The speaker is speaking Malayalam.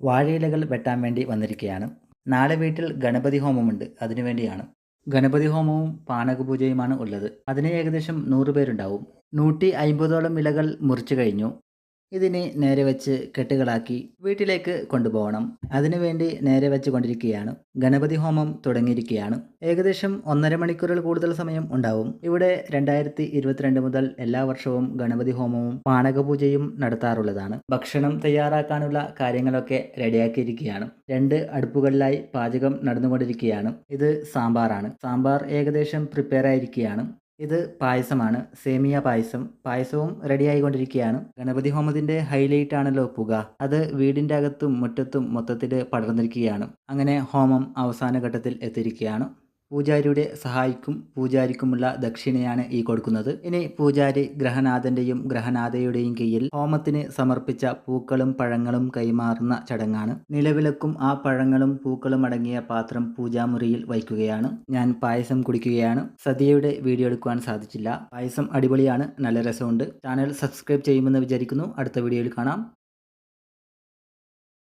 വാഴയിലകൾ വെട്ടാൻ വേണ്ടി വന്നിരിക്കുകയാണ്. നാളെ വീട്ടിൽ ഗണപതി ഹോമമുണ്ട്. അതിനുവേണ്ടിയാണ്. ഗണപതി ഹോമവും പാനകപൂജയുമാണ് ഉള്ളത്. അതിന് ഏകദേശം 100 പേരുണ്ടാവും. 150ഓളം ഇലകൾ മുറിച്ചു കഴിഞ്ഞു. ഇതിനി നേരെ വെച്ച് കെട്ടുകളാക്കി വീട്ടിലേക്ക് കൊണ്ടുപോകണം. അതിനുവേണ്ടി നേരെ വെച്ച് കൊണ്ടിരിക്കുകയാണ്. ഗണപതി ഹോമം തുടങ്ങിയിരിക്കുകയാണ്. ഏകദേശം 1.5 മണിക്കൂറിൽ കൂടുതൽ സമയം ഉണ്ടാവും. ഇവിടെ 2022 മുതൽ എല്ലാ വർഷവും ഗണപതി ഹോമവും പാനകപൂജയും നടത്താറുള്ളതാണ്. ഭക്ഷണം തയ്യാറാക്കാനുള്ള കാര്യങ്ങളൊക്കെ റെഡിയാക്കിയിരിക്കുകയാണ്. 2 അടുപ്പുകളിലായി പാചകം നടന്നുകൊണ്ടിരിക്കുകയാണ്. ഇത് സാമ്പാറാണ്. സാമ്പാർ ഏകദേശം പ്രിപ്പയർ ആയിരിക്കുകയാണ്. ഇത് പായസമാണ്. സേമിയ പായസം. പായസവും റെഡിയായിക്കൊണ്ടിരിക്കുകയാണ്. ഗണപതി ഹോമത്തിൻ്റെ ഹൈലൈറ്റ് ആണല്ലോ പുക. അത് വീടിൻ്റെ അകത്തും മുറ്റത്തും മൊത്തത്തിൽ പടർന്നിരിക്കുകയാണ്. അങ്ങനെ ഹോമം അവസാന ഘട്ടത്തിൽ എത്തിയിരിക്കുകയാണ്. പൂജാരിയുടെ സഹായിക്കും പൂജാരിക്കുമുള്ള ദക്ഷിണയാണ് ഈ കൊടുക്കുന്നത്. ഇനി പൂജാരി ഗ്രഹനാഥൻ്റെയും ഗ്രഹനാഥയുടെയും കയ്യിൽ ഹോമത്തിന് സമർപ്പിച്ച പൂക്കളും പഴങ്ങളും കൈമാറുന്ന ചടങ്ങാണ്. നിലവിളക്കും ആ പഴങ്ങളും പൂക്കളും അടങ്ങിയ പാത്രം പൂജാമുറിയിൽ വയ്ക്കുകയാണ്. ഞാൻ പായസം കുടിക്കുകയാണ്. സദ്യയുടെ വീഡിയോ എടുക്കുവാൻ സാധിച്ചില്ല. പായസം അടിപൊളിയാണ്. നല്ല രസമുണ്ട്. ചാനൽ സബ്സ്ക്രൈബ് ചെയ്യുമെന്ന് വിചാരിക്കുന്നു. അടുത്ത വീഡിയോയിൽ കാണാം.